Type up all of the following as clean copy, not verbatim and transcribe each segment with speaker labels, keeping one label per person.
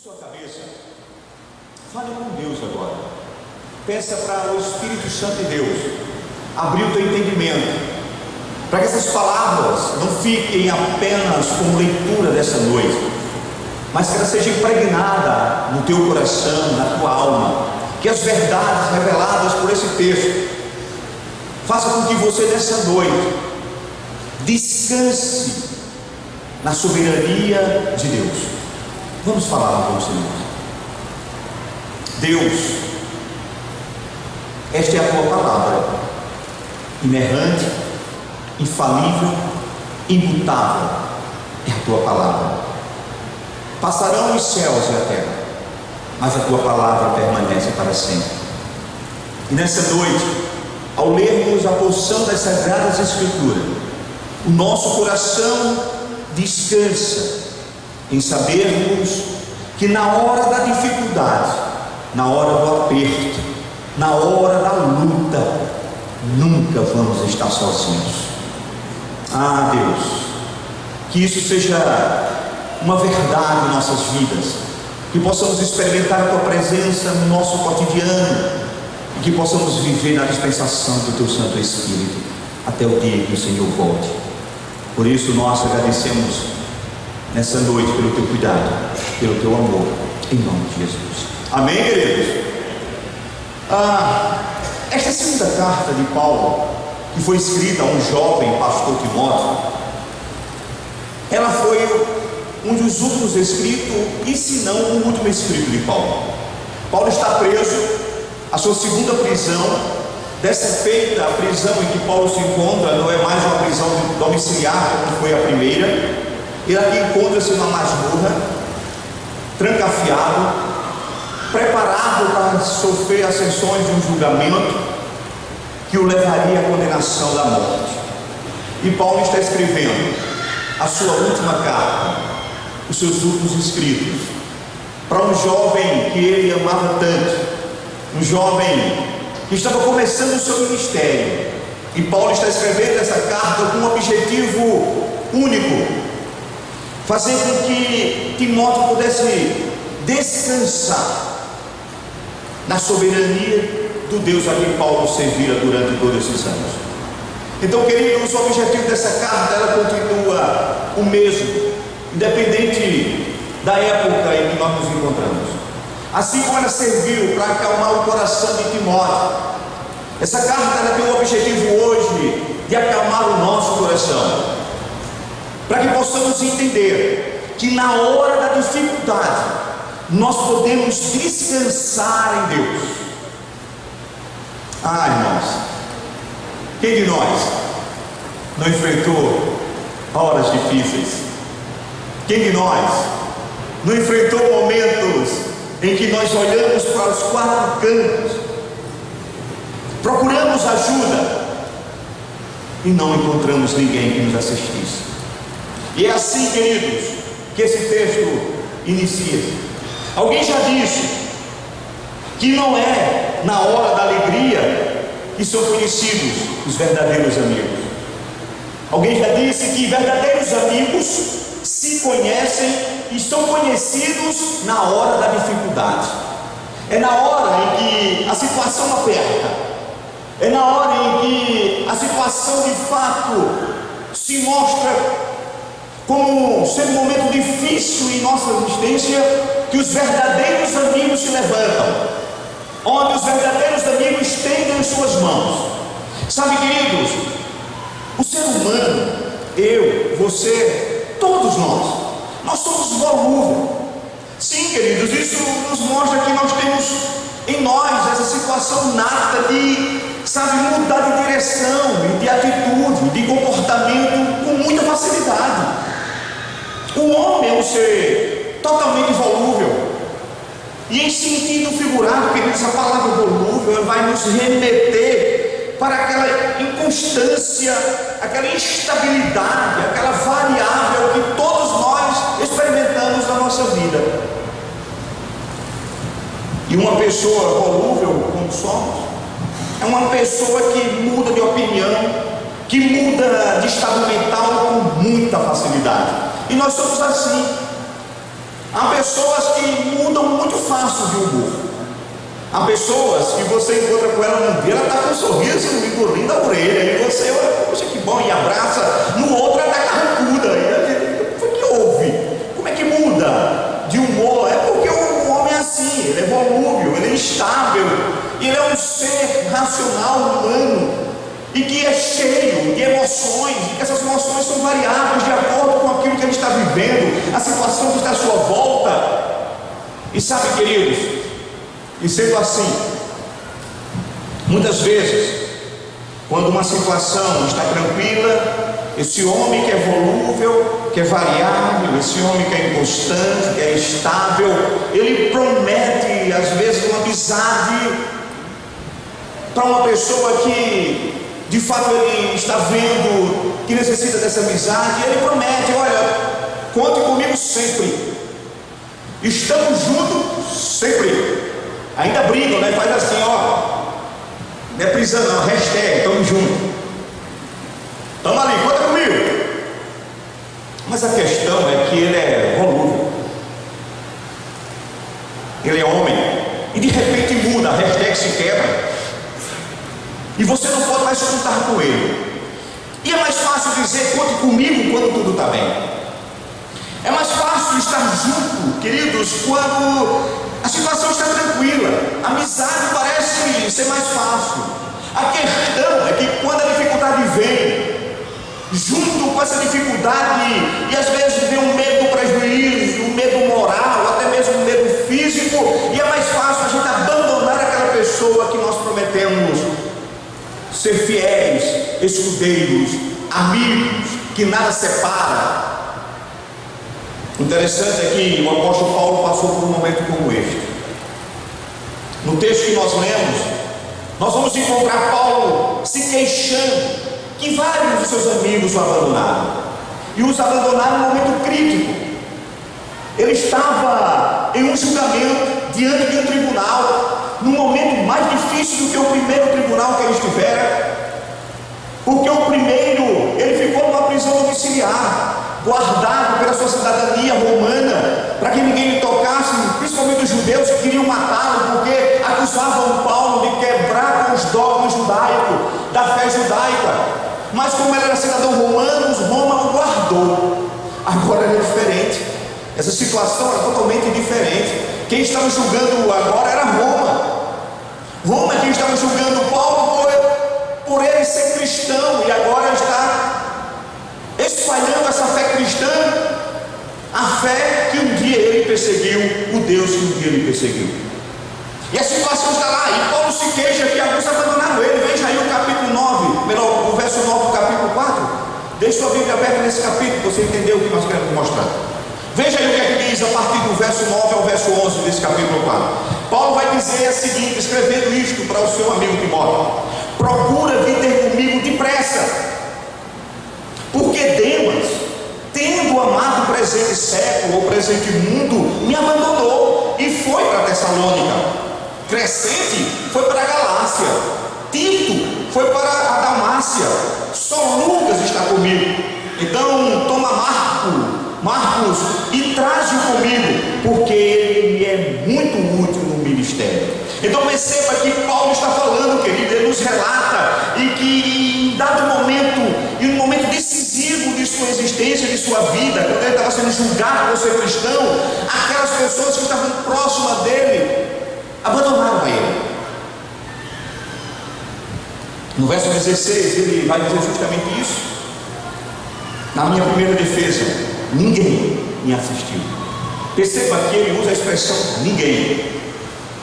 Speaker 1: sua cabeça, fale com Deus agora. Peça para o Espírito Santo de Deus abrir o teu entendimento, para que essas palavras não fiquem apenas como leitura dessa noite, mas que ela seja impregnada no teu coração, na tua alma, que as verdades reveladas por esse texto façam com que você nessa noite descanse na soberania de Deus. Vamos falar com o Senhor. Deus, esta é a tua palavra, inerrante, infalível, imutável, é a tua palavra. Passarão os céus e a terra, mas a tua palavra permanece para sempre. E nessa noite, ao lermos a porção das Sagradas Escrituras, o nosso coração descansa em sabermos que na hora da dificuldade, na hora do aperto, na hora da luta, nunca vamos estar sozinhos. Ah, Deus, que isso seja uma verdade em nossas vidas, que possamos experimentar a tua presença no nosso cotidiano e que possamos viver na dispensação do teu Santo Espírito até o dia que o Senhor volte. Por isso nós agradecemos nessa noite pelo teu cuidado, pelo teu amor, em nome de Jesus. Amém, queridos? Esta segunda carta de Paulo, que foi escrita a um jovem pastor Timóteo, ela foi um dos últimos escritos, e se não o último escrito de Paulo. Paulo está preso, a sua segunda prisão. Dessa feita, a prisão em que Paulo se encontra não é mais uma prisão domiciliar, como foi a primeira. Ele aqui encontra-se numa masmorra, trancafiado, preparado para sofrer as sessões de um julgamento que o levaria à condenação da morte. E Paulo está escrevendo a sua última carta, os seus últimos escritos, para um jovem que ele amava tanto, um jovem que estava começando o seu ministério. E Paulo está escrevendo essa carta com um objetivo único: fazer com que Timóteo pudesse descansar na soberania do Deus a quem Paulo servira durante todos esses anos. Então, queridos, o objetivo dessa carta, ela continua o mesmo, independente da época em que nós nos encontramos. Assim como ela serviu para acalmar o coração de Timóteo, essa carta ela tem o objetivo hoje de acalmar o nosso coração, para que possamos entender que na hora da dificuldade nós podemos descansar em Deus. Irmãos, quem de nós não enfrentou horas difíceis? Quem de nós não enfrentou momentos em que nós olhamos para os quatro cantos, procuramos ajuda e não encontramos ninguém que nos assistisse? E é assim, queridos, que esse texto inicia. Alguém já disse que não é na hora da alegria que são conhecidos os verdadeiros amigos. Alguém já disse que verdadeiros amigos se conhecem e são conhecidos na hora da dificuldade. É na hora em que a situação aperta, é na hora em que a situação de fato se mostra como ser um momento difícil em nossa existência, que os verdadeiros amigos se levantam, onde os verdadeiros amigos estendem as suas mãos. Sabe, queridos, o ser humano, eu, você, todos nós somos volúveis. Sim, queridos, isso nos mostra que nós temos em nós essa situação nata de, mudar de direção, de atitude, de comportamento com muita facilidade. O homem é um ser totalmente volúvel, e em sentido figurado, queridos, a palavra volúvel vai nos remeter para aquela inconstância, aquela instabilidade, aquela variável que todos nós experimentamos na nossa vida. E uma pessoa volúvel, como somos, é uma pessoa que muda de opinião, que muda de estado mental com muita facilidade. E nós somos assim. Há pessoas que mudam muito fácil de humor. Há pessoas que você encontra com ela num dia, ela está com um sorriso engolindo a orelha, e você olha, poxa, que bom, e abraça. No outro, ela está carrancuda. O que houve? Como é que muda de humor? É porque o homem é assim, ele é volúvel, ele é instável, ele é um ser racional, humano, e que é cheio de emoções, e que essas emoções são variáveis de acordo com aquilo que ele está vivendo, a situação que está à sua volta. E sabe, queridos, e sendo assim, muitas vezes, quando uma situação está tranquila, esse homem que é volúvel, que é variável, esse homem que é inconstante, que é estável, ele promete às vezes uma amizade para uma pessoa que de fato ele está vendo que necessita dessa amizade. Ele promete: olha, conte comigo sempre, estamos juntos sempre. Ainda brigam, né? Faz assim, ó, não é prisão não, hashtag, estamos juntos, estamos ali, conta comigo. Mas a questão é que ele é volúvel, ele é homem, e de repente muda, a hashtag se quebra, e você não pode mais contar com ele. E é mais fácil dizer conte comigo quando tudo está bem. É mais fácil estar junto, queridos, quando a situação está tranquila. A amizade parece ser mais fácil. A questão é que quando a dificuldade vem, junto com essa dificuldade, e às vezes vem um medo do prejuízo, um medo moral, até mesmo um medo físico, e é mais fácil a gente abandonar aquela pessoa que nós prometemos ser fiéis, escudeiros, amigos, que nada separa. Interessante é que o apóstolo Paulo passou por um momento como este. No texto que nós lemos, nós vamos encontrar Paulo se queixando que vários de seus amigos o abandonaram, e os abandonaram num momento crítico. Ele estava em um julgamento diante de um tribunal, num momento mais difícil do que o primeiro tribunal que ele estivera, porque o primeiro ele ficou numa prisão domiciliar, guardado pela sua cidadania romana, para que ninguém lhe tocasse, principalmente os judeus que queriam matá-lo, porque acusavam Paulo de quebrar com os dogmas judaicos, da fé judaica. Mas como ele era cidadão romano, Roma o guardou. Agora era diferente, essa situação era totalmente diferente. Quem estava julgando agora era Roma quem estava julgando Paulo por ele ser cristão, e agora está espalhando essa fé cristã, a fé que um dia ele perseguiu, o Deus que um dia ele perseguiu. E a situação está lá, e Paulo se queixa que alguns abandonaram ele. Veja aí o capítulo 9, melhor, o verso 9 do capítulo 4. Deixe sua Bíblia aberta nesse capítulo, para você entender o que nós queremos mostrar. Veja aí o que é que diz a partir do verso 9 ao verso 11 desse capítulo 4. Paulo vai dizer o seguinte, escrevendo isto para o seu amigo Timóteo: procura vir ter comigo depressa, porque Demas, tendo amado o presente século, ou presente mundo, me abandonou e foi para Tessalônica. Crescente foi para a Galácia, Tito foi para a Dalmácia, só Lucas está comigo. Então toma Marcos e traze-o comigo, porque ele me é muito útil no ministério. Então perceba que Paulo está falando, querido, ele nos relata, e que em dado momento, em um momento decisivo de sua existência, de sua vida, quando ele estava sendo julgado por ser cristão, aquelas pessoas que estavam próximas dele abandonaram a ele. No verso 16 ele vai dizer justamente isso: na minha primeira defesa, ninguém me assistiu. Perceba que ele usa a expressão ninguém.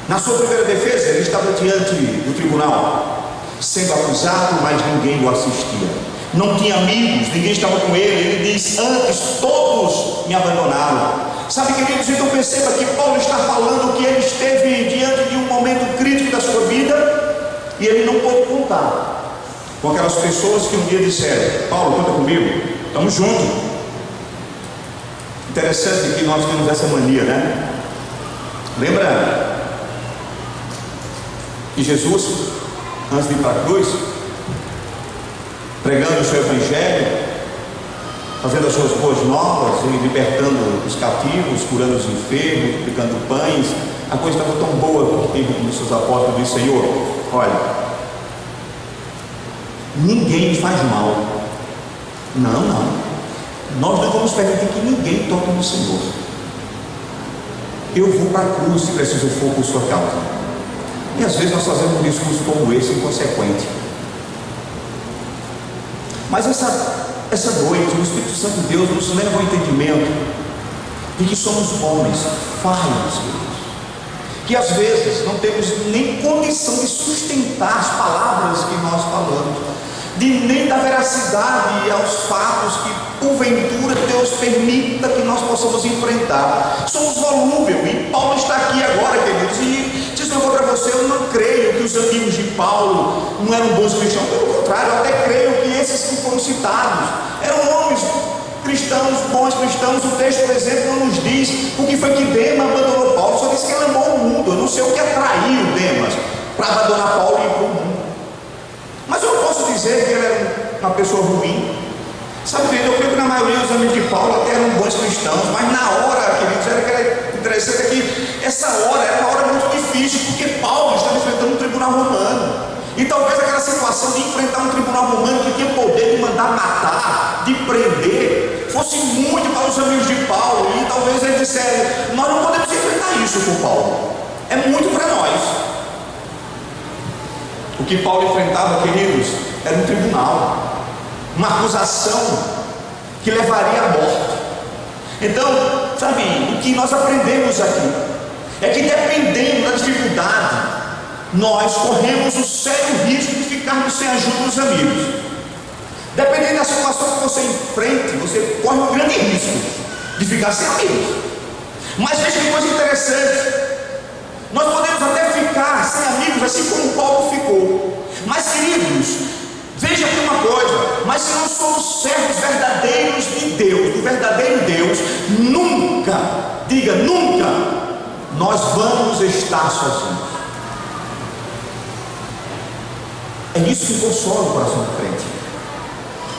Speaker 1: Na sua primeira defesa, ele estava diante do tribunal, sendo acusado, mas ninguém o assistia. Não tinha amigos, ninguém estava com ele. Ele diz: antes todos me abandonaram. Sabe, queridos, então perceba que Paulo está falando que ele esteve diante de um momento crítico da sua vida, e ele não pôde contar com aquelas pessoas que um dia disseram: Paulo, conta comigo, estamos juntos. Interessante que nós temos essa mania, né? Lembra que Jesus, antes de ir para a cruz, pregando o seu evangelho, fazendo as suas boas novas e libertando os cativos, curando os enfermos, multiplicando pães. A coisa estava tão boa que um dos seus apóstolos disse: Senhor, olha, ninguém me faz mal. Não, nós não vamos permitir que ninguém toque no Senhor. Eu vou para a cruz se preciso for por sua causa. E às vezes nós fazemos um discurso como esse, inconsequente. Mas essa noite, o Espírito Santo de Deus nos leva ao entendimento de que somos homens falhos, queridos, que às vezes não temos nem condição de sustentar as palavras que nós falamos, de nem dar veracidade aos fatos que porventura Deus permita que nós possamos enfrentar. Somos volúveis, e Paulo está aqui agora, queridos, e diz eu vou para você, eu não creio que os amigos de Paulo não eram bons cristãos, pelo contrário, eu até creio que esses que foram citados eram homens cristãos, bons cristãos. O texto, por exemplo, não nos diz o que foi que Demas abandonou Paulo, só diz que ele amou o mundo. Eu não sei o que atraiu Demas para abandonar Paulo e ir para o mundo, mas eu não posso dizer que ele era uma pessoa ruim. Sabe, eu creio que na maioria dos amigos de Paulo até eram bons cristãos, mas na hora, queridos, era interessante que essa hora era uma hora muito difícil, porque Paulo estava enfrentando um tribunal romano, e talvez aquela situação de enfrentar um tribunal romano que tinha poder de mandar matar, de prender, fosse muito para os amigos de Paulo, e talvez eles disseram: nós não podemos enfrentar isso com Paulo, é muito para nós. O que Paulo enfrentava, queridos, era um tribunal, uma acusação que levaria à morte. Então, sabe, o que nós aprendemos aqui é que, dependendo da dificuldade, nós corremos o sério risco de ficarmos sem ajuda dos amigos. Dependendo da situação que você enfrente, você corre um grande risco de ficar sem amigos. Mas veja que coisa interessante, nós podemos até ficar sem amigos, assim como Paulo ficou. Mas, queridos, veja aqui uma coisa: mas se nós somos servos verdadeiros de Deus, do verdadeiro Deus, nunca, diga nunca, nós vamos estar sozinhos. É isso que consola o coração do crente.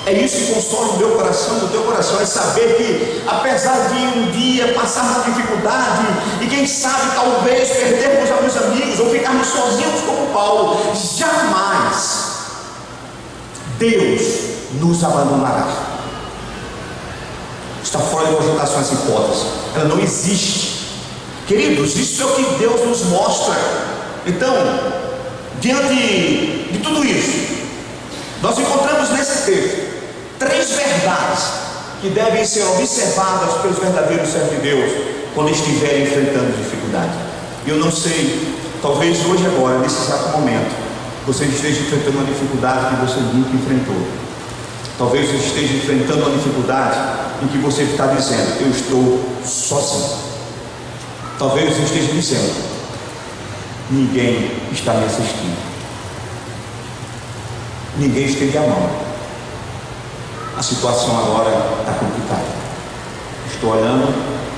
Speaker 1: É isso que consola o meu coração, o teu coração, é saber que, apesar de um dia passar uma dificuldade, e quem sabe talvez perdermos alguns amigos, ou ficarmos sozinhos como Paulo, jamais Deus nos abandonará. Está fora de cogitação essa hipótese, ela não existe. Queridos, isso é o que Deus nos mostra. Então, diante de tudo isso, nós encontramos nesse texto 3 verdades que devem ser observadas pelos verdadeiros servos de Deus quando estiverem enfrentando dificuldade. Eu não sei, talvez hoje, agora, nesse exato momento, você esteja enfrentando uma dificuldade que você nunca enfrentou. Talvez você esteja enfrentando uma dificuldade em que você está dizendo: eu estou sozinho. Talvez você esteja dizendo: ninguém está me assistindo, ninguém estende a mão. A situação agora está complicada. Estou olhando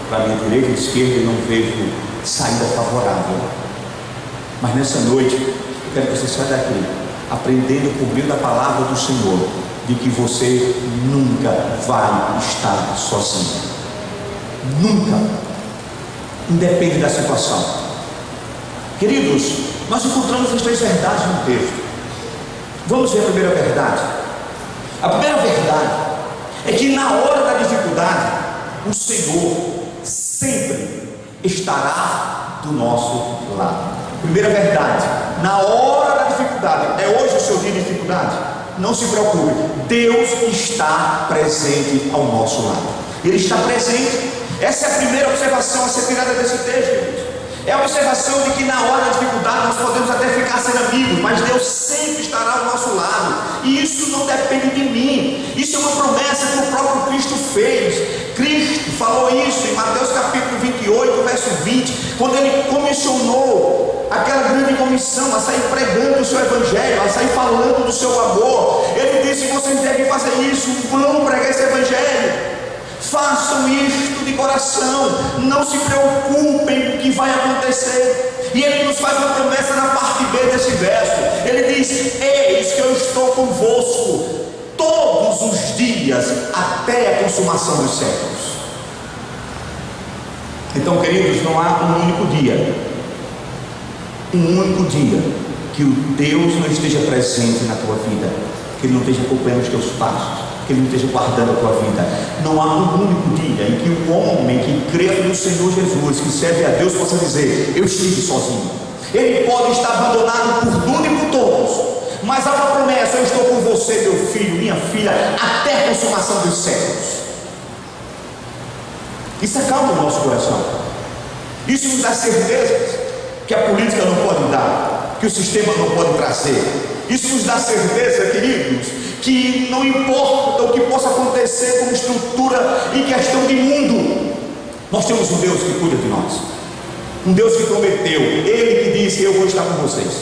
Speaker 1: para a minha direita e esquerda e não vejo saída favorável. Mas nessa noite, eu quero que você saia daqui aprendendo por meio da palavra do Senhor de que você nunca vai estar sozinho. Nunca. Independe da situação. Queridos, nós encontramos as 3 verdades no texto. Vamos ver a primeira verdade. A primeira verdade é que na hora da dificuldade, o Senhor sempre estará do nosso lado. Primeira verdade: na hora da dificuldade, é hoje o seu dia de dificuldade? Não se preocupe, Deus está presente ao nosso lado. Ele está presente. Essa é a primeira observação a ser tirada desse texto, queridos. É a observação de que na hora da dificuldade nós podemos até ficar sem amigos, mas Deus sempre estará ao nosso lado. E isso não depende de mim. Isso é uma promessa que o próprio Cristo fez. Cristo falou isso em Mateus capítulo 28, verso 20, quando ele comissionou aquela grande comissão a sair pregando o seu evangelho, a sair falando do seu amor. Ele disse: vocês devem fazer isso, vão pregar esse evangelho. Façam isto de coração, não se preocupem com o que vai acontecer. E ele nos faz uma promessa na parte B desse verso. Ele diz: eis que eu estou convosco todos todos os dias até a consumação dos séculos. Então, queridos, não há um único dia que o Deus não esteja presente na tua vida, que Ele não esteja acompanhando os teus passos, que Ele não esteja guardando a tua vida. Não há um único dia em que o homem que crê no Senhor Jesus, que serve a Deus, possa dizer: eu estive sozinho. Ele pode estar abandonado por tudo e por todos, mas há uma promessa: eu estou com você, meu filho, minha filha, até a consumação dos séculos. Isso acalma o nosso coração. Isso nos dá certeza que a política não pode dar, que o sistema não pode trazer. Isso nos dá certeza, queridos, que não importa o que possa acontecer como estrutura em questão de mundo, nós temos um Deus que cuida de nós, um Deus que prometeu, Ele que disse: eu vou estar com vocês.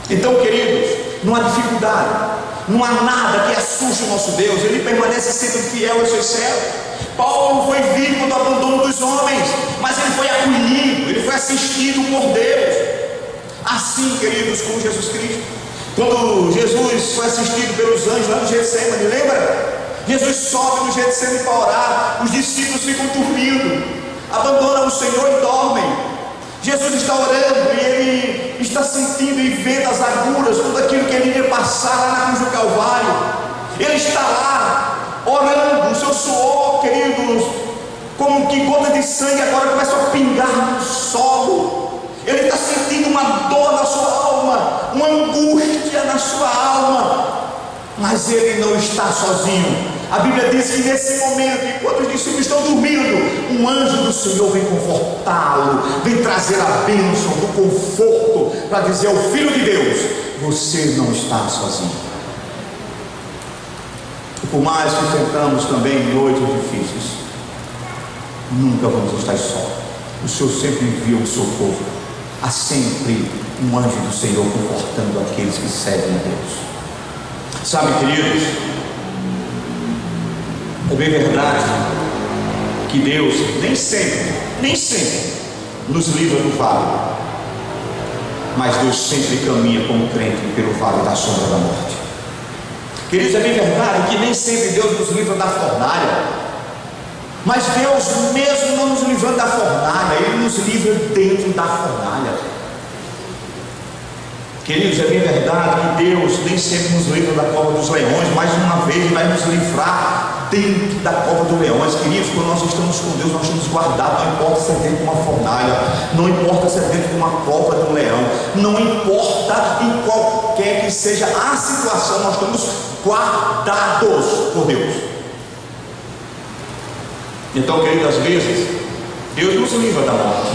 Speaker 1: Então, queridos, não há dificuldade, não há nada que assuste o nosso Deus. Ele permanece sempre fiel aos seus servos. Paulo foi vítima do abandono dos homens, mas ele foi acolhido, ele foi assistido por Deus. Assim, queridos, como Jesus Cristo, quando Jesus foi assistido pelos anjos lá no Getsemane, lembra? Jesus sobe no Getsemane para orar, os discípulos ficam dormindo, abandonam o Senhor e dormem. Jesus está orando e ele está sentindo e vendo as agulhas, tudo aquilo que ele iria passar lá na cruz do Calvário. Ele está lá orando, o seu suor, queridos, como que gota de sangue agora começa a pingar no solo. Ele está sentindo uma dor na sua alma, uma angústia na sua alma, mas ele não está sozinho. A Bíblia diz que nesse momento, enquanto os discípulos estão dormindo, um anjo do Senhor vem confortá-lo, vem trazer a bênção do conforto, para dizer ao Filho de Deus: você não está sozinho. E por mais que enfrentamos também noites difíceis, nunca vamos estar só. O Senhor sempre envia um socorro. Há sempre um anjo do Senhor confortando aqueles que servem a Deus. Sabe, queridos, é bem verdade que Deus nem sempre nos livra do vale, mas Deus sempre caminha com o crente pelo vale da sombra da morte. Queridos, é bem verdade que nem sempre Deus nos livra da fornalha, mas Deus, mesmo não nos livrando da fornalha, Ele nos livra dentro da fornalha. Queridos, é bem verdade que Deus nem sempre nos livra da cova dos leões, mas uma vez Ele vai nos livrar dentro da cova dos leões. Queridos, quando nós estamos com Deus, nós estamos guardados. Não importa se é dentro de uma fornalha, não importa se é dentro de uma cova de um leão, não importa em qualquer que seja a situação, nós estamos guardados por Deus. Então, queridos, às vezes Deus nos livra da morte.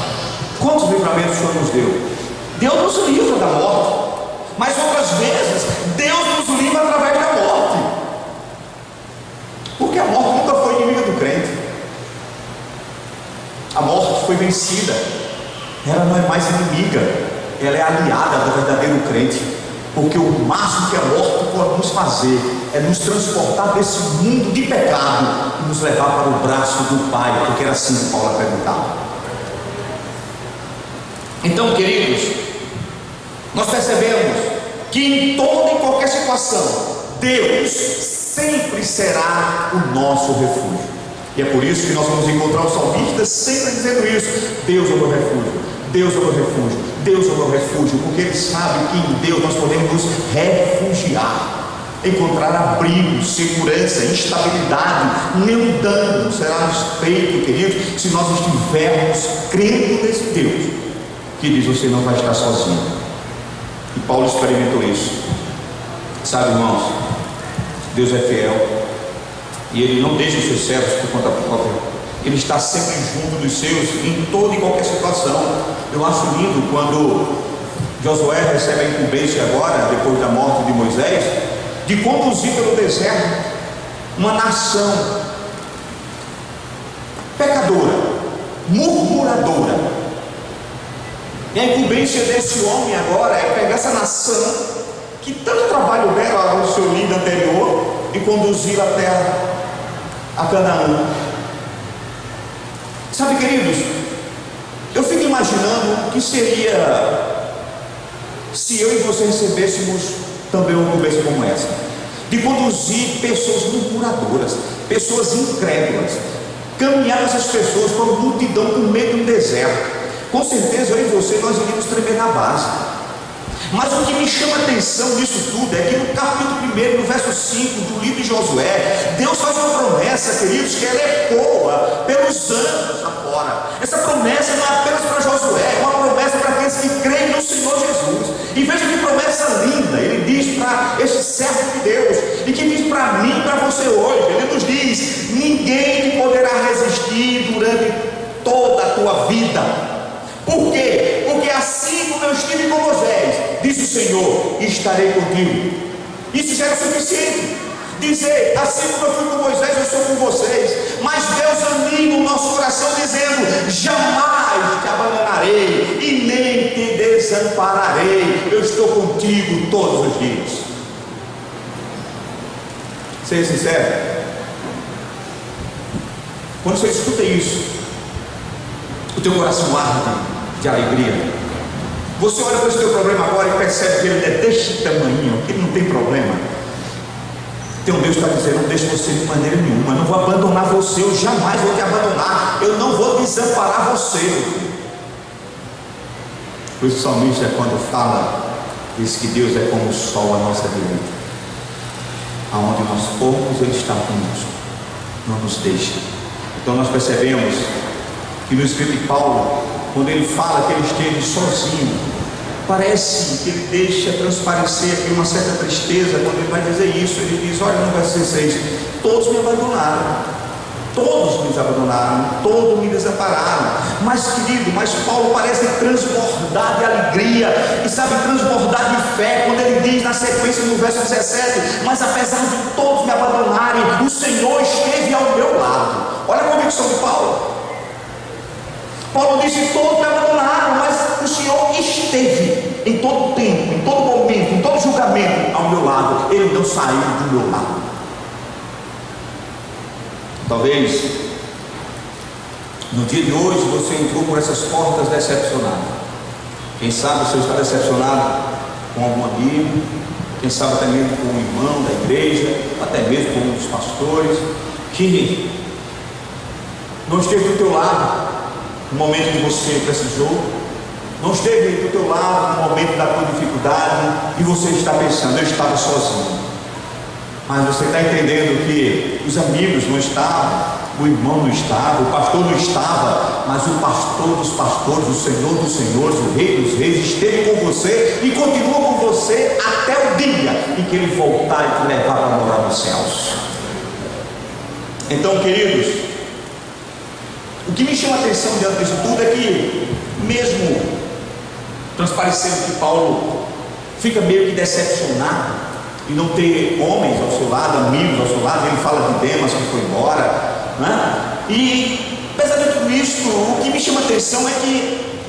Speaker 1: Quantos livramentos o Senhor nos deu? Deus nos livra da morte, mas outras vezes Deus nos livra através da morte, porque a morte nunca foi inimiga do crente. A morte foi vencida, ela não é mais inimiga, ela é aliada do verdadeiro crente, porque o máximo que a morte pode nos fazer é nos transportar desse mundo de pecado e nos levar para o braço do Pai, porque era assim que Paulo perguntava. Então, queridos, nós percebemos que em toda e qualquer situação, Deus sempre será o nosso refúgio. E é por isso que nós vamos encontrar os salmistas sempre dizendo isso: Deus é o meu refúgio, Deus é o meu refúgio, Deus é o meu refúgio, porque Ele sabe que em Deus nós podemos nos refugiar, encontrar abrigo, segurança, estabilidade. Nenhum dano será nos feito, queridos, se nós estivermos crendo nesse Deus que diz: você não vai estar sozinho. E Paulo experimentou isso. Sabe, irmãos, Deus é fiel e Ele não deixa os seus servos por conta própria. Ele está sempre junto dos seus em toda e qualquer situação. Eu acho lindo quando Josué recebe a incumbência agora, depois da morte de Moisés, de conduzir pelo deserto uma nação pecadora, murmuradora. E a incumbência desse homem agora é pegar essa nação que tanto trabalho deram ao seu líder anterior e conduzi-la até a Canaã. Sabe, queridos, eu fico imaginando o que seria se eu e você recebêssemos também uma incumbência como essa. de conduzir pessoas murmuradoras, pessoas incrédulas, caminhar essas pessoas para uma multidão com medo no deserto. Com certeza eu e você, nós iríamos tremer na base. Mas o que me chama a atenção nisso tudo é que no capítulo 1, no verso 5 do livro de Josué, Deus faz uma promessa, queridos, que ela ecoa pelos anos afora. Essa promessa não é apenas para Josué, é uma promessa para aqueles que creem no Senhor Jesus. E veja que promessa linda, ele diz para este servo de Deus, e que diz para mim e para você hoje. Ele nos diz: ninguém te poderá resistir durante toda a tua vida. Por quê? Porque assim como eu estive com Moisés, disse o Senhor, estarei contigo. Isso já é suficiente. Dizer, assim como eu fui com Moisés, eu sou com vocês. Mas Deus anima o nosso coração dizendo: jamais te abandonarei e nem te desampararei. Eu estou contigo todos os dias. Seja sincero. Quando você escuta isso, o teu coração arde de alegria. Você olha para esse teu problema agora e percebe que ele é deste tamanho, que ele não tem problema. Então Deus está dizendo: não deixe você de maneira nenhuma, eu não vou abandonar você, eu jamais vou te abandonar, eu não vou desamparar você. Por isso o salmista, quando fala, diz que Deus é como o sol à nossa direita, aonde nós formos, Ele está conosco, não nos deixa. Então nós percebemos que no escrito de Paulo, quando ele fala que ele esteve sozinho, parece que ele deixa transparecer aqui uma certa tristeza quando ele vai dizer isso. Ele diz: olha, no verso 16, todos me abandonaram, todos me abandonaram, todos me desampararam. Mas querido, Paulo parece transbordar de alegria, e sabe, transbordar de fé, quando ele diz na sequência no verso 17: mas apesar de todos me abandonarem, o Senhor esteve ao meu lado. Olha a convicção de Paulo. Paulo disse: todos me abandonaram, mas o Senhor esteve em todo tempo, em todo momento, em todo julgamento ao meu lado. Ele não saiu do meu lado. Talvez no dia de hoje você entrou por essas portas decepcionado. Quem sabe você está decepcionado com algum amigo, quem sabe até mesmo com um irmão da igreja, até mesmo com um dos pastores, que não esteve do teu lado no momento que você precisou, não esteve do teu lado no momento da tua dificuldade, e você está pensando: eu estava sozinho. Mas você está entendendo que os amigos não estavam, o irmão não estava, o pastor não estava, mas o pastor dos pastores, o Senhor dos senhores, o Rei dos reis esteve com você e continua com você até o dia em que Ele voltar e te levar para morar nos céus. Então, queridos, o que me chama a atenção diante disso tudo é que, mesmo transparecendo que Paulo fica meio que decepcionado e não ter homens ao seu lado, amigos ao seu lado, ele fala de Demas que foi embora, né? E apesar de tudo isso, o que me chama a atenção é que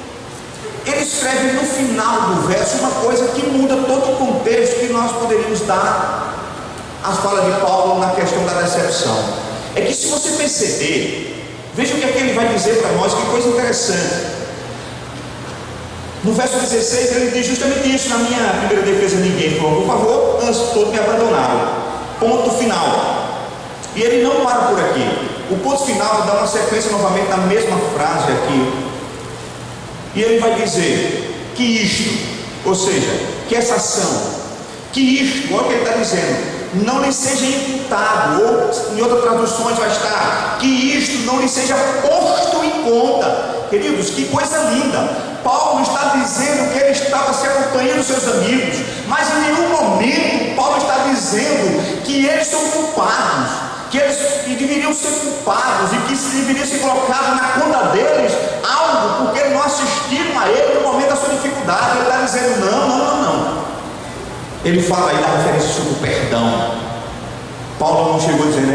Speaker 1: ele escreve no final do verso uma coisa que muda todo o contexto que nós poderíamos dar às falas de Paulo na questão da decepção. É que, se você perceber, veja o que é que ele vai dizer para nós, que coisa interessante. No verso 16 ele diz justamente isso: na minha primeira defesa ninguém falou, por favor, antes todos me abandonaram. Ponto final. E ele não para por aqui. O ponto final dá uma sequência novamente na mesma frase aqui. E ele vai dizer que isto, ou seja, que essa ação, que isto, olha o que ele está dizendo, não lhe seja imputado, ou em outras traduções vai estar, que isto não lhe seja posto em conta. Queridos, que coisa linda. Paulo está dizendo que ele estava se acompanhando dos seus amigos, mas em nenhum momento Paulo está dizendo que eles são culpados, que eles deveriam ser culpados e que se deveria ser colocado na conta deles algo porque não assistiram a ele no momento da sua dificuldade. Ele está dizendo: não. Ele fala aí da referência sobre o perdão. Paulo não chegou dizendo: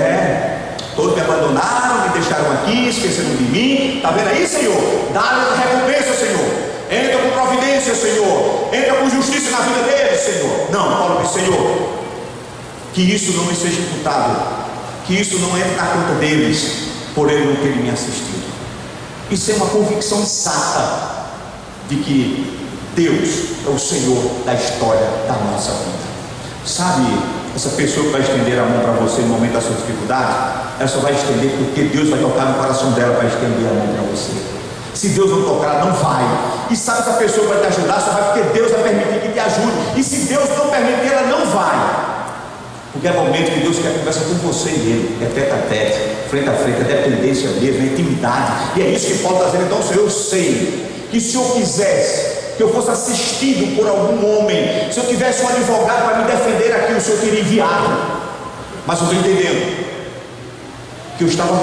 Speaker 1: todos me abandonaram, me deixaram aqui, esqueceram de mim. Está vendo aí, Senhor? Dá-lhes a recompensa, Senhor. Entra com providência, Senhor. Entra com justiça na vida deles, Senhor. Não, Paulo diz: Senhor, que isso não me seja imputado, que isso não entre na conta deles, por ele não terem me assistido. Isso é uma convicção exata de que Deus é o Senhor da história da nossa vida. Sabe, essa pessoa que vai estender a mão para você no momento da sua dificuldade, ela só vai estender porque Deus vai tocar no coração dela para estender a mão para você. Se Deus não tocar, ela não vai. E sabe, essa pessoa vai te ajudar, só vai porque Deus vai permitir que te ajude. E se Deus não permitir, ela não vai. Porque é o momento que Deus quer conversar com você e ele, é tete a tete, frente a frente, é dependência mesmo, é intimidade. E é isso que Paulo está dizendo. Então, Senhor, eu sei que se eu quisesse que eu fosse assistido por algum homem, se eu tivesse um advogado para me defender aqui, o Senhor teria enviado. Mas eu estou entendendo que eu estava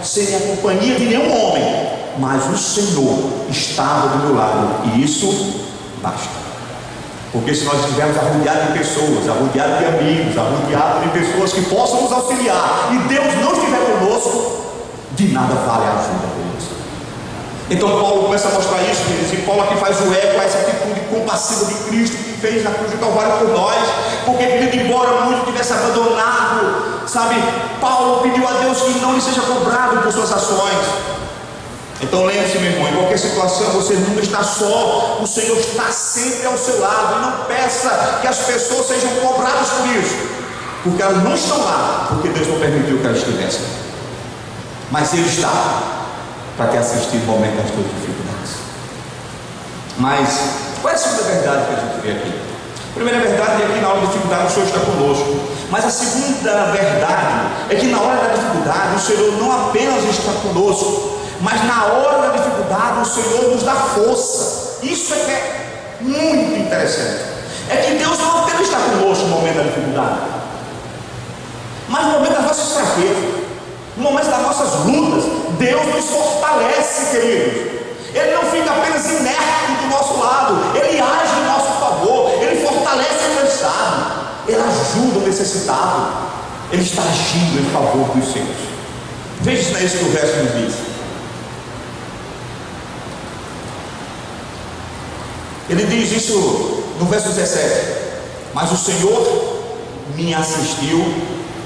Speaker 1: sem a companhia de nenhum homem, mas o Senhor estava do meu lado, e isso basta. Porque se nós estivermos arrodeados de pessoas, arrodeados de amigos, arrodeados de pessoas que possam nos auxiliar, e Deus não estiver conosco, de nada vale a ajuda deles. Então Paulo começa a mostrar isso, queridos, e Paulo aqui faz o eco a essa atitude compassiva de Cristo que fez na cruz do Calvário por nós. Porque, querido, embora muito tivesse abandonado, sabe, Paulo pediu a Deus que não lhe seja cobrado por suas ações. Então lembre-se, meu irmão, em qualquer situação você nunca está só, o Senhor está sempre ao seu lado. E não peça que as pessoas sejam cobradas por isso, porque elas não estão lá porque Deus não permitiu que elas estivessem, mas Ele está para te assistir no momento das tuas dificuldades. Mas qual é a segunda verdade que a gente vê aqui? A primeira verdade é que na hora da dificuldade o Senhor está conosco. Mas a segunda verdade é que na hora da dificuldade o Senhor não apenas está conosco, mas na hora da dificuldade o Senhor nos dá força. Isso é que é muito interessante. É que Deus não apenas está conosco no momento da dificuldade, mas no momento das nossas fraquezas, no momento das nossas lutas, Deus nos fortalece, queridos. Ele não fica apenas inerte do nosso lado, Ele age em nosso favor, Ele fortalece o cansado, Ele ajuda o necessitado, Ele está agindo em favor dos seus. Veja isso, isso que o verso nos diz. Ele diz isso no verso 17: mas o Senhor me assistiu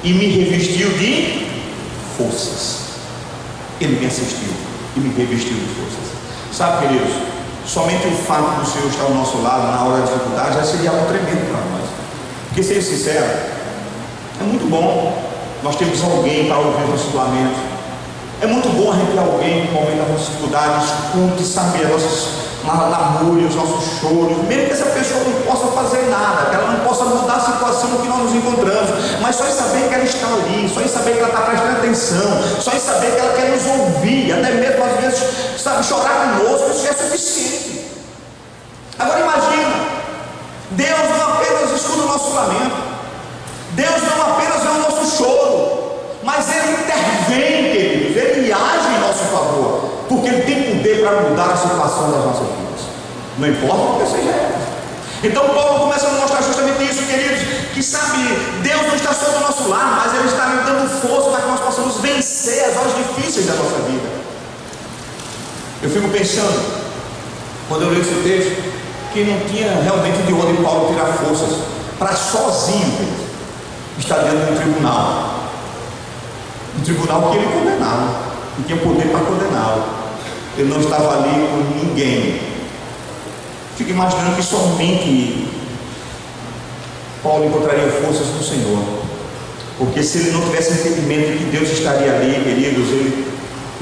Speaker 1: e me revestiu de forças. Ele me assistiu e me revestiu de forças. Sabe, queridos, somente o fato do Senhor estar ao nosso lado na hora da dificuldade já seria algo tremendo para nós. Porque, ser sincero, é muito bom nós termos alguém para ouvir nossos lamentos. É muito bom a gente ter alguém no momento das nossas dificuldades, escute, saber as nossas lamúrias, os nossos choros, mesmo que essa pessoa não possa fazer nada, que ela não possa mudar a situação no que nós nos encontramos, mas só em saber que ela está ali, só em saber que ela está prestando atenção, só em saber que ela quer nos ouvir, até mesmo às vezes, sabe, chorar conosco, isso é suficiente. Agora imagina, Deus não apenas escuta o nosso lamento, Deus não apenas vê o nosso choro, mas Ele intervém, queridos, Ele age em nosso favor, porque Ele tem poder para mudar a situação das nossas vidas, não importa o que seja ela. Então Paulo começa a mostrar justamente isso, queridos, que sabe, Deus não está só do nosso lado, mas Ele está nos dando força para que nós possamos vencer as horas difíceis da nossa vida. Eu fico pensando, quando eu leio esse texto, que não tinha realmente de onde Paulo tirar forças para sozinho estar diante de um tribunal que ele condenava, e tinha poder para condená-lo. Ele não estava ali com ninguém. Fico imaginando que somente Paulo encontraria forças no Senhor, porque se ele não tivesse entendimento de que Deus estaria ali, queridos, ele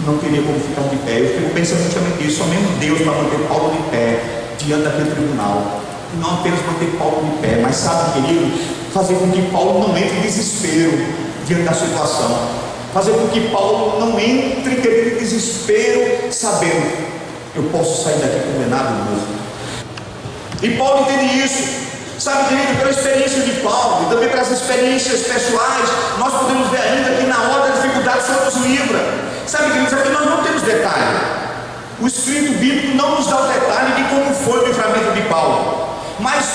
Speaker 1: não teria como ficar de pé. Eu fico pensando justamente isso, somente Deus para manter Paulo de pé diante daquele tribunal, e não apenas manter Paulo de pé, mas sabe, querido, fazer com que Paulo não entre em desespero diante da situação, fazer com que Paulo não entre, querido, em desespero, sabendo, eu posso sair daqui condenado morto. E Paulo entende isso, sabe, querido, pela experiência de Paulo, e também pelas experiências pessoais, nós podemos ver ainda que na hora da dificuldade o Senhor nos livra. Sabe, queridos, aqui nós não temos detalhe, o Espírito Bíblico não nos dá o detalhe de como foi o livramento de Paulo, mas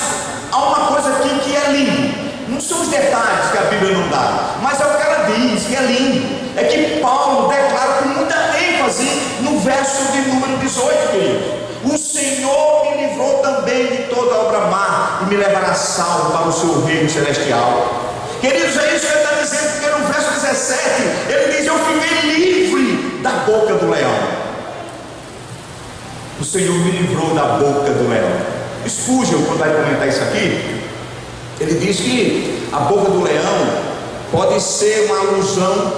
Speaker 1: há uma coisa aqui que é lindo. Não são os detalhes que a Bíblia não dá, mas é o que ela diz, que é lindo. É que Paulo declara com muita ênfase no verso de número 18, queridos: o Senhor me livrou também de toda obra má e me levará salvo para o seu reino celestial. Queridos, é isso que ele está dizendo, porque no verso 17 ele diz: eu fiquei livre da boca do leão. O Senhor me livrou da boca do leão. Spurgeon, quando vai comentar isso aqui, ele diz que a boca do leão pode ser uma alusão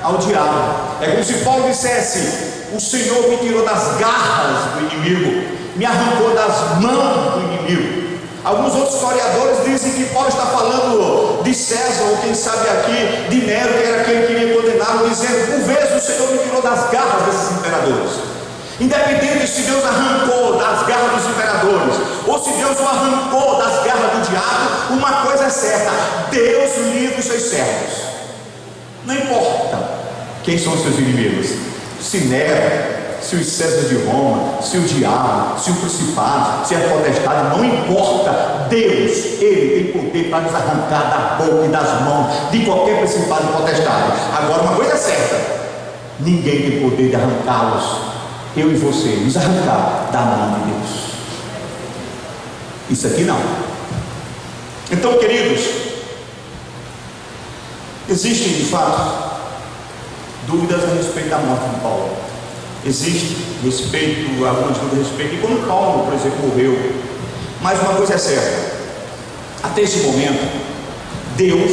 Speaker 1: ao diabo. É como se Paulo dissesse: o Senhor me tirou das garras do inimigo, me arrancou das mãos do inimigo. Alguns outros historiadores dizem que Paulo está falando de César, ou quem sabe aqui de Nero, que era quem queria condená-lo, dizendo: por vezes o Senhor me tirou das garras desses imperadores. Independente se Deus arrancou das garras dos imperadores, ou se Deus o arrancou das garras do diabo, uma coisa é certa: Deus livra os seus servos. Não importa quem são os seus inimigos, se Nero, se os Césares de Roma, se o diabo, se o principado, se a potestade, não importa. Deus, Ele tem poder para nos arrancar da boca e das mãos de qualquer principado e potestade. Agora, uma coisa é certa: ninguém tem poder de arrancá-los, eu e você, nos arrancar da mão de Deus. Isso aqui não. Então, queridos, existem de fato dúvidas a respeito da morte de Paulo. Existe algumas dúvidas a respeito de quando Paulo, por exemplo, morreu. Mas uma coisa é certa: até esse momento, Deus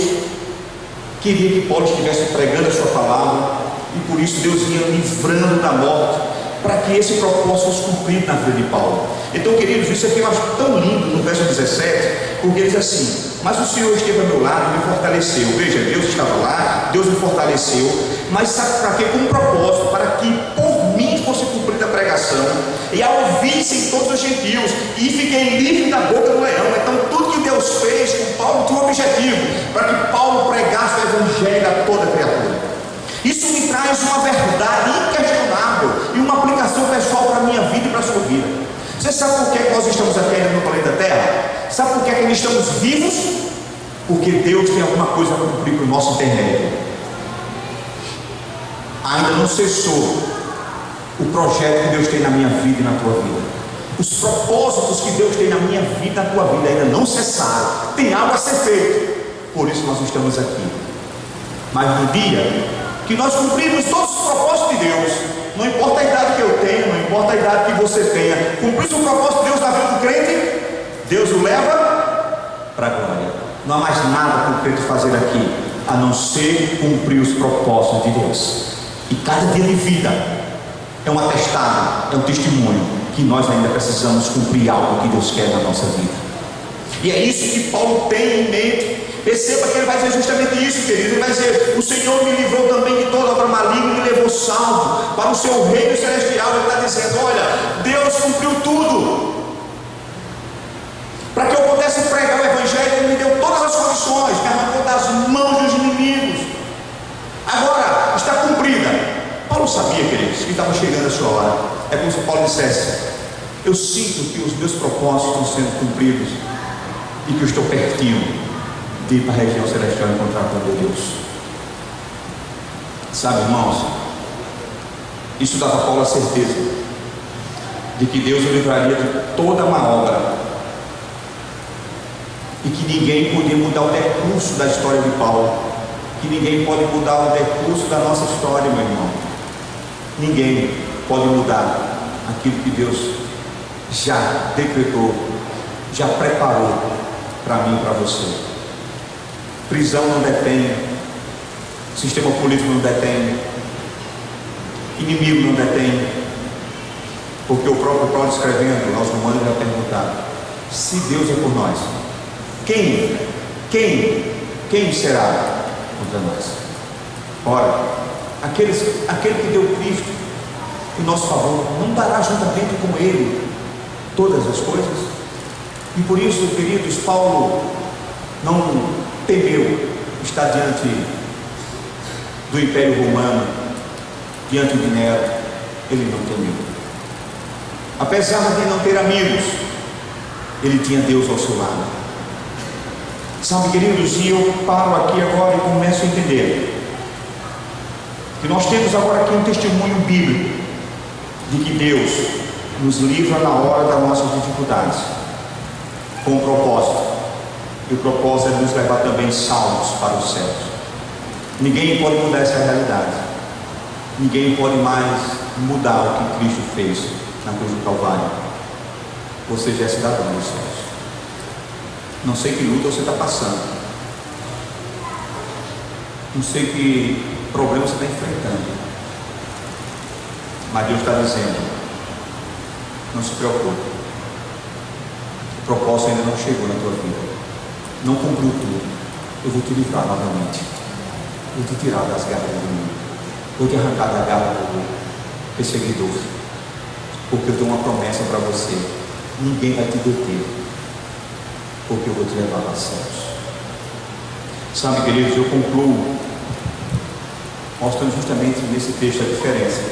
Speaker 1: queria que Paulo estivesse pregando a sua palavra, e por isso Deus ia livrando da morte, para que esse propósito fosse cumprido na vida de Paulo. Então, queridos, isso aqui eu acho tão lindo no verso 17, porque ele diz assim: mas o Senhor esteve ao meu lado e me fortaleceu. Veja, Deus estava lá, Deus me fortaleceu, mas sabe para quê? Com um propósito, para que por mim fosse cumprida a pregação, e a ouvissem todos os gentios, e fiquei livre da boca do leão. Então tudo que Deus fez com Paulo tinha um objetivo: para que Paulo pregasse o evangelho a toda criatura. Isso me traz uma verdade inquestionável e uma aplicação pessoal para a minha vida e para a sua vida. Você sabe por que nós estamos aqui ainda no planeta Terra? Sabe por que ainda estamos vivos? Porque Deus tem alguma coisa para cumprir para o nosso intermédio. Ainda não cessou o projeto que Deus tem na minha vida e na tua vida. Os propósitos que Deus tem na minha vida e na tua vida ainda não cessaram. Tem algo a ser feito. Por isso nós estamos aqui. Mas no dia que nós cumprimos todos os propósitos de Deus, não importa a idade que eu tenho, não importa a idade que você tenha, cumprir o propósito de Deus na vida do crente, Deus o leva para a glória. Não há mais nada para o crente fazer aqui, a não ser cumprir os propósitos de Deus. E cada dia de vida é um atestado, é um testemunho que nós ainda precisamos cumprir algo que Deus quer na nossa vida. E é isso que Paulo tem em mente. Perceba que ele vai dizer justamente isso, querido. Ele vai dizer: o Senhor me livrou também de toda obra maligna e me levou salvo para o seu reino celestial. Ele está dizendo: olha, Deus cumpriu tudo para que eu pudesse pregar o evangelho. Ele me deu todas as condições, me arrancou das mãos dos inimigos. Agora está cumprida. Paulo sabia, queridos, que estava chegando a sua hora. É como se Paulo dissesse: eu sinto que os meus propósitos estão sendo cumpridos e que eu estou pertinho de ir para a região celestial encontrar com Deus. Sabe, irmãos, isso dava a Paulo a certeza de que Deus o livraria de toda má obra, e que ninguém podia mudar o decurso da história de Paulo, que ninguém pode mudar o decurso da nossa história, meu irmão. Ninguém pode mudar aquilo que Deus já decretou, já preparou para mim e para você. Prisão não detém, sistema político não detém, inimigo não detém, porque o próprio Paulo, escrevendo aos Romanos, já perguntado: se Deus é por nós, quem será contra nós? Ora, aquele que deu Cristo em nosso favor, não dará juntamente com Ele todas as coisas? E por isso, queridos, Paulo não temeu estar diante do Império Romano, diante de Nero. Ele não temeu. Apesar de não ter amigos, ele tinha Deus ao seu lado. Sabe, queridos, e eu paro aqui agora e começo a entender que nós temos agora aqui um testemunho bíblico de que Deus nos livra na hora das nossas dificuldades, com um propósito. E o propósito é nos levar também salvos para os céus. Ninguém pode mudar essa realidade. Ninguém pode mais mudar o que Cristo fez na cruz do Calvário. Você já é cidadão dos céus. Não sei que luta você está passando, Não sei que problema você está enfrentando, mas Deus está dizendo: não se preocupe, o propósito ainda não chegou na tua vida, não cumpriu tudo. Eu vou te livrar novamente, vou te tirar das garras do mundo, vou te arrancar da garra do perseguidor, porque eu tenho uma promessa para você: ninguém vai te deter, porque eu vou te levar aos céus. Sabe, queridos, eu concluo mostrando justamente nesse texto a diferença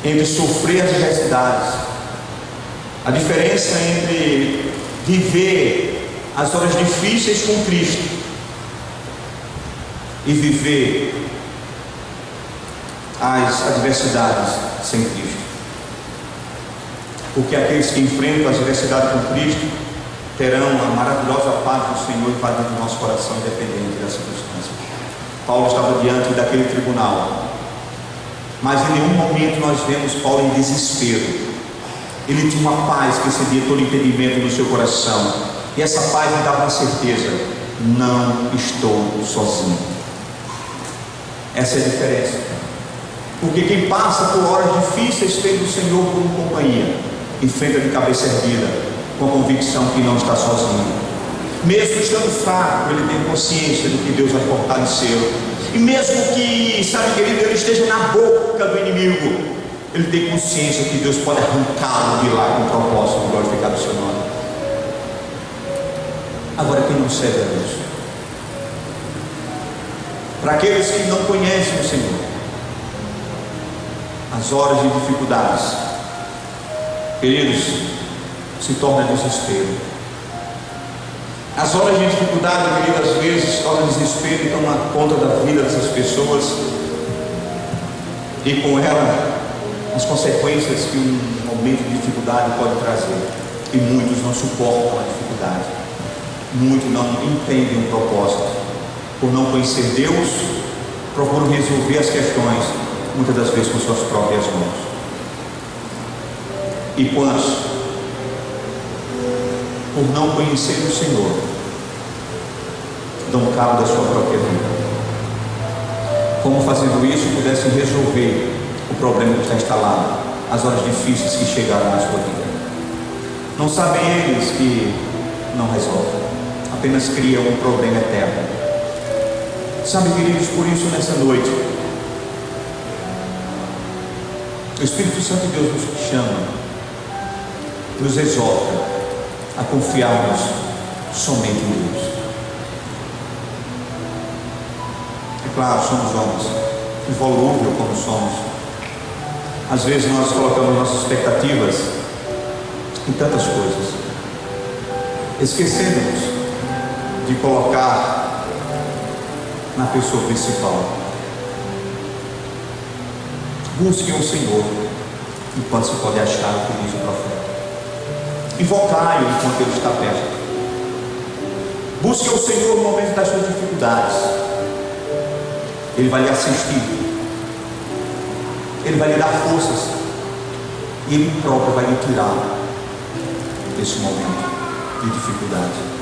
Speaker 1: entre sofrer as adversidades, a diferença entre viver as horas difíceis com Cristo e viver as adversidades sem Cristo. Porque aqueles que enfrentam as adversidades com Cristo terão a maravilhosa paz do Senhor invadindo o nosso coração, independente das circunstâncias. Paulo estava diante daquele tribunal, mas em nenhum momento nós vemos Paulo em desespero. Ele tinha uma paz que excedia todo entendimento no seu coração, e essa paz lhe dava uma certeza: não estou sozinho. Essa é a diferença, porque quem passa por horas difíceis tendo o Senhor como companhia, enfrenta de cabeça erguida, com a convicção que não está sozinho. Mesmo estando fraco, ele tem consciência do que Deus vai fortalecê-lo. E mesmo que, sabe, querido, ele esteja na boca do inimigo, ele tem consciência que Deus pode arrancá-lo de lá com o propósito de glorificar o seu nome. Agora, quem não serve a Deus, para aqueles que não conhecem o Senhor, as horas de dificuldades, queridos, se torna desespero. As horas de dificuldade, querido, às vezes torna desespero e toma conta da vida dessas pessoas, e com ela as consequências que um momento de dificuldade pode trazer. E muitos não suportam a dificuldade, muitos não entendem o propósito, por não conhecer Deus, procuram resolver as questões muitas das vezes com suas próprias mãos. E quantos, por não conhecer o Senhor, dão cabo da sua própria vida, como fazendo isso pudessem resolver o problema que está instalado, as horas difíceis que chegaram na sua vida. Não sabem eles que não resolvem, apenas criam um problema eterno. Sabe, queridos, por isso nessa noite o Espírito Santo de Deus nos chama, nos exorta a confiarmos somente em Deus. É claro, somos homens, involúvel como somos. Às vezes nós colocamos nossas expectativas em tantas coisas, esquecendo-nos de colocar na pessoa principal. Busquem o Senhor enquanto se pode achar, o que diz o profeta. Invocai-o enquanto ele está perto. Busque o Senhor no momento das suas dificuldades. Ele vai lhe assistir, ele vai lhe dar forças, e ele próprio vai lhe tirar desse momento de dificuldade.